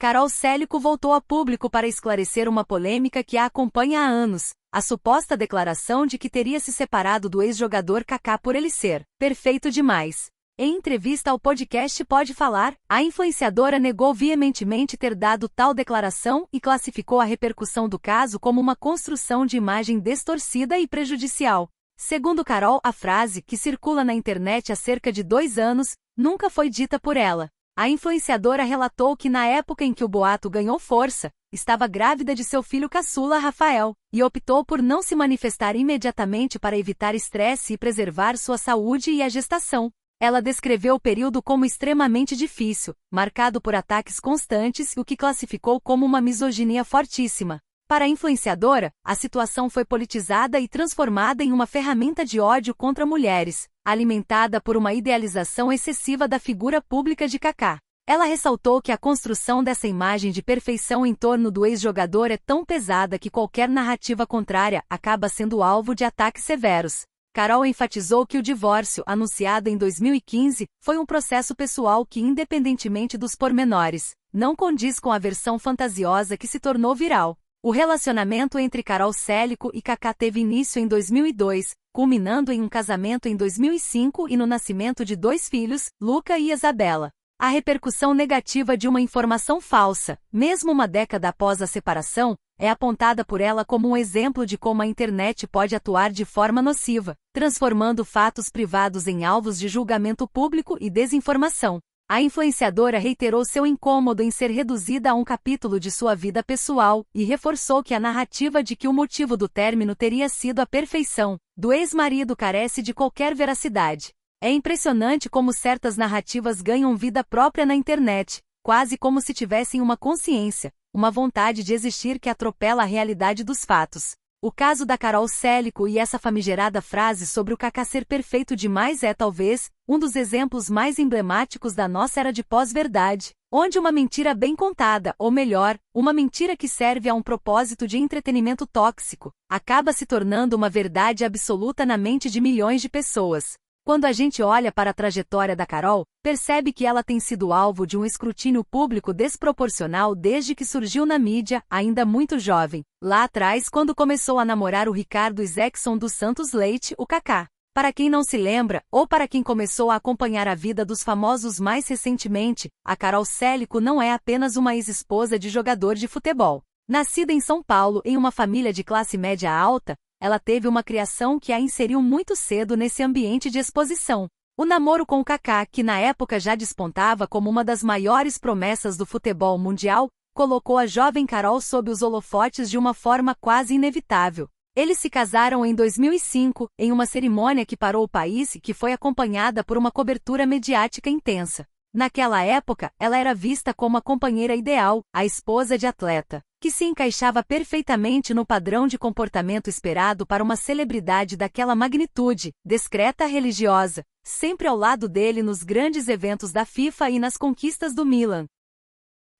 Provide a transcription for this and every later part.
Carol Célico voltou a público para esclarecer uma polêmica que a acompanha há anos, a suposta declaração de que teria se separado do ex-jogador Kaká por ele ser perfeito demais. Em entrevista ao podcast Pode Falar, a influenciadora negou veementemente ter dado tal declaração e classificou a repercussão do caso como uma construção de imagem distorcida e prejudicial. Segundo Carol, a frase, que circula na internet há cerca de 2 anos, nunca foi dita por ela. A influenciadora relatou que na época em que o boato ganhou força, estava grávida de seu filho caçula Rafael, e optou por não se manifestar imediatamente para evitar estresse e preservar sua saúde e a gestação. Ela descreveu o período como extremamente difícil, marcado por ataques constantes, o que classificou como uma misoginia fortíssima. Para a influenciadora, a situação foi politizada e transformada em uma ferramenta de ódio contra mulheres, alimentada por uma idealização excessiva da figura pública de Kaká. Ela ressaltou que a construção dessa imagem de perfeição em torno do ex-jogador é tão pesada que qualquer narrativa contrária acaba sendo alvo de ataques severos. Carol enfatizou que o divórcio, anunciado em 2015, foi um processo pessoal que, independentemente dos pormenores, não condiz com a versão fantasiosa que se tornou viral. O relacionamento entre Carol Célico e Kaká teve início em 2002, culminando em um casamento em 2005 e no nascimento de 2 filhos, Luca e Isabela. A repercussão negativa de uma informação falsa, mesmo uma década após a separação, é apontada por ela como um exemplo de como a internet pode atuar de forma nociva, transformando fatos privados em alvos de julgamento público e desinformação. A influenciadora reiterou seu incômodo em ser reduzida a um capítulo de sua vida pessoal e reforçou que a narrativa de que o motivo do término teria sido a perfeição do ex-marido carece de qualquer veracidade. É impressionante como certas narrativas ganham vida própria na internet, quase como se tivessem uma consciência, uma vontade de existir que atropela a realidade dos fatos. O caso da Carol Célico e essa famigerada frase sobre o Kaká ser perfeito demais é talvez um dos exemplos mais emblemáticos da nossa era de pós-verdade, onde uma mentira bem contada, ou melhor, uma mentira que serve a um propósito de entretenimento tóxico, acaba se tornando uma verdade absoluta na mente de milhões de pessoas. Quando a gente olha para a trajetória da Carol, percebe que ela tem sido alvo de um escrutínio público desproporcional desde que surgiu na mídia, ainda muito jovem, lá atrás quando começou a namorar o Ricardo Isaacson dos Santos Leite, o Kaká. Para quem não se lembra, ou para quem começou a acompanhar a vida dos famosos mais recentemente, a Carol Célico não é apenas uma ex-esposa de jogador de futebol. Nascida em São Paulo em uma família de classe média alta, ela teve uma criação que a inseriu muito cedo nesse ambiente de exposição. O namoro com o Kaká, que na época já despontava como uma das maiores promessas do futebol mundial, colocou a jovem Carol sob os holofotes de uma forma quase inevitável. Eles se casaram em 2005, em uma cerimônia que parou o país e que foi acompanhada por uma cobertura mediática intensa. Naquela época, ela era vista como a companheira ideal, a esposa de atleta, que se encaixava perfeitamente no padrão de comportamento esperado para uma celebridade daquela magnitude, discreta, religiosa, sempre ao lado dele nos grandes eventos da FIFA e nas conquistas do Milan.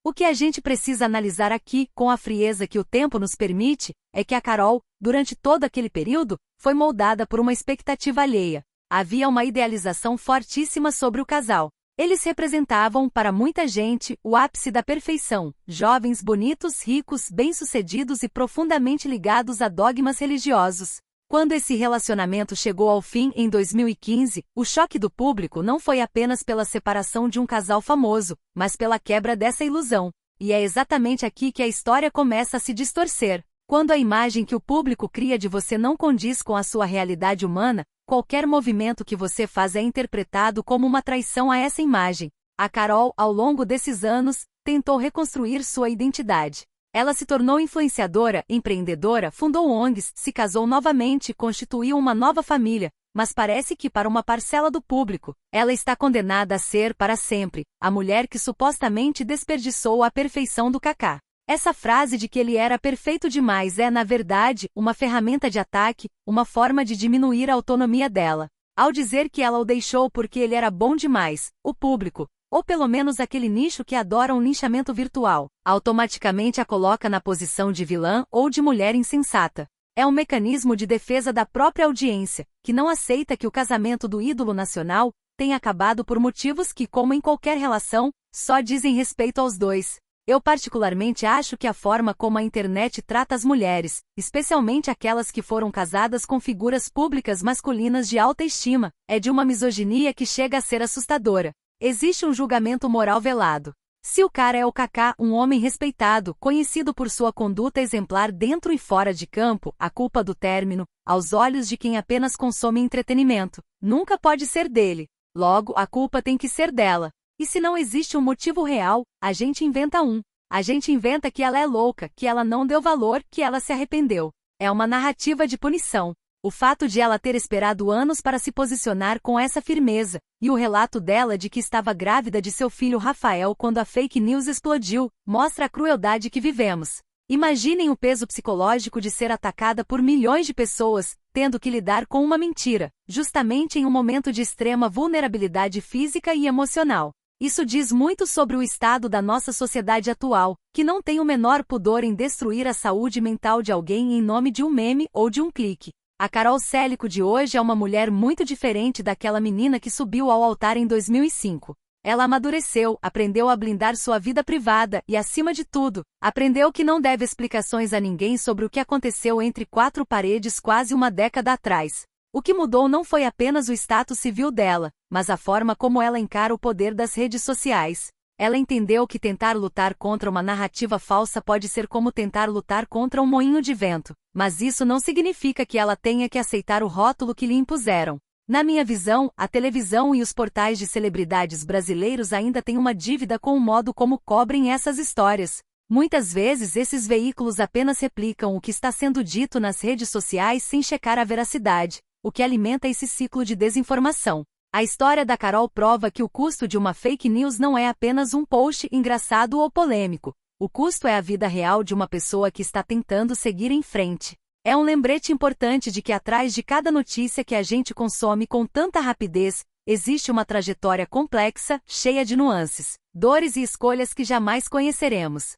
O que a gente precisa analisar aqui, com a frieza que o tempo nos permite, é que a Carol, durante todo aquele período, foi moldada por uma expectativa alheia. Havia uma idealização fortíssima sobre o casal. Eles representavam, para muita gente, o ápice da perfeição, jovens bonitos, ricos, bem-sucedidos e profundamente ligados a dogmas religiosos. Quando esse relacionamento chegou ao fim em 2015, o choque do público não foi apenas pela separação de um casal famoso, mas pela quebra dessa ilusão. E é exatamente aqui que a história começa a se distorcer. Quando a imagem que o público cria de você não condiz com a sua realidade humana, qualquer movimento que você faz é interpretado como uma traição a essa imagem. A Carol, ao longo desses anos, tentou reconstruir sua identidade. Ela se tornou influenciadora, empreendedora, fundou ONGs, se casou novamente e constituiu uma nova família, mas parece que para uma parcela do público, ela está condenada a ser, para sempre, a mulher que supostamente desperdiçou a perfeição do Kaká. Essa frase de que ele era perfeito demais é, na verdade, uma ferramenta de ataque, uma forma de diminuir a autonomia dela. Ao dizer que ela o deixou porque ele era bom demais, o público, ou pelo menos aquele nicho que adora um linchamento virtual, automaticamente a coloca na posição de vilã ou de mulher insensata. É um mecanismo de defesa da própria audiência, que não aceita que o casamento do ídolo nacional tenha acabado por motivos que, como em qualquer relação, só dizem respeito aos dois. Eu particularmente acho que a forma como a internet trata as mulheres, especialmente aquelas que foram casadas com figuras públicas masculinas de alta estima, é de uma misoginia que chega a ser assustadora. Existe um julgamento moral velado. Se o cara é o Kaká, um homem respeitado, conhecido por sua conduta exemplar dentro e fora de campo, a culpa do término, aos olhos de quem apenas consome entretenimento, nunca pode ser dele. Logo, a culpa tem que ser dela. E se não existe um motivo real, a gente inventa um. A gente inventa que ela é louca, que ela não deu valor, que ela se arrependeu. É uma narrativa de punição. O fato de ela ter esperado anos para se posicionar com essa firmeza, e o relato dela de que estava grávida de seu filho Rafael quando a fake news explodiu, mostra a crueldade que vivemos. Imaginem o peso psicológico de ser atacada por milhões de pessoas, tendo que lidar com uma mentira, justamente em um momento de extrema vulnerabilidade física e emocional. Isso diz muito sobre o estado da nossa sociedade atual, que não tem o menor pudor em destruir a saúde mental de alguém em nome de um meme ou de um clique. A Carol Célico de hoje é uma mulher muito diferente daquela menina que subiu ao altar em 2005. Ela amadureceu, aprendeu a blindar sua vida privada e, acima de tudo, aprendeu que não deve explicações a ninguém sobre o que aconteceu entre quatro paredes quase uma década atrás. O que mudou não foi apenas o status civil dela, mas a forma como ela encara o poder das redes sociais. Ela entendeu que tentar lutar contra uma narrativa falsa pode ser como tentar lutar contra um moinho de vento, mas isso não significa que ela tenha que aceitar o rótulo que lhe impuseram. Na minha visão, a televisão e os portais de celebridades brasileiros ainda têm uma dívida com o modo como cobrem essas histórias. Muitas vezes esses veículos apenas replicam o que está sendo dito nas redes sociais sem checar a veracidade, o que alimenta esse ciclo de desinformação. A história da Carol prova que o custo de uma fake news não é apenas um post engraçado ou polêmico. O custo é a vida real de uma pessoa que está tentando seguir em frente. É um lembrete importante de que atrás de cada notícia que a gente consome com tanta rapidez, existe uma trajetória complexa, cheia de nuances, dores e escolhas que jamais conheceremos.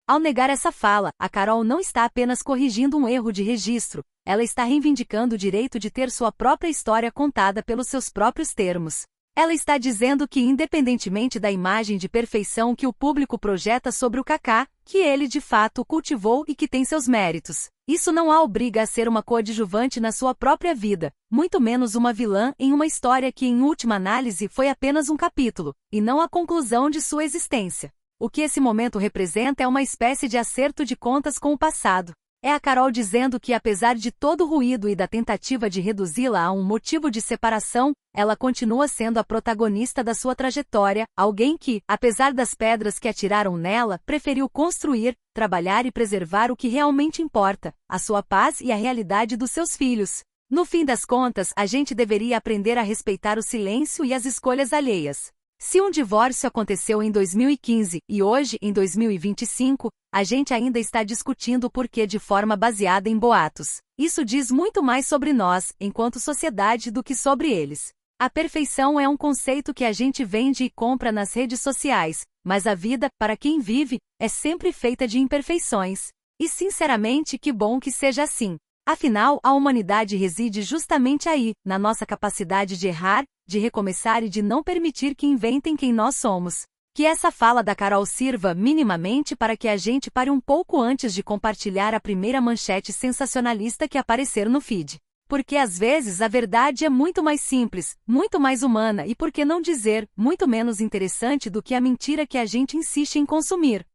Ao negar essa fala, a Carol não está apenas corrigindo um erro de registro, ela está reivindicando o direito de ter sua própria história contada pelos seus próprios termos. Ela está dizendo que, independentemente da imagem de perfeição que o público projeta sobre o Kaká, que ele de fato cultivou e que tem seus méritos, isso não a obriga a ser uma coadjuvante na sua própria vida, muito menos uma vilã em uma história que, em última análise, foi apenas um capítulo, e não a conclusão de sua existência. O que esse momento representa é uma espécie de acerto de contas com o passado. É a Carol dizendo que, apesar de todo o ruído e da tentativa de reduzi-la a um motivo de separação, ela continua sendo a protagonista da sua trajetória, alguém que, apesar das pedras que atiraram nela, preferiu construir, trabalhar e preservar o que realmente importa, a sua paz e a realidade dos seus filhos. No fim das contas, a gente deveria aprender a respeitar o silêncio e as escolhas alheias. Se um divórcio aconteceu em 2015 e hoje, em 2025, a gente ainda está discutindo o porquê de forma baseada em boatos. Isso diz muito mais sobre nós, enquanto sociedade, do que sobre eles. A perfeição é um conceito que a gente vende e compra nas redes sociais, mas a vida, para quem vive, é sempre feita de imperfeições. E sinceramente, que bom que seja assim. Afinal, a humanidade reside justamente aí, na nossa capacidade de errar, de recomeçar e de não permitir que inventem quem nós somos. Que essa fala da Carol sirva minimamente para que a gente pare um pouco antes de compartilhar a primeira manchete sensacionalista que aparecer no feed. Porque às vezes a verdade é muito mais simples, muito mais humana e, por que não dizer, muito menos interessante do que a mentira que a gente insiste em consumir.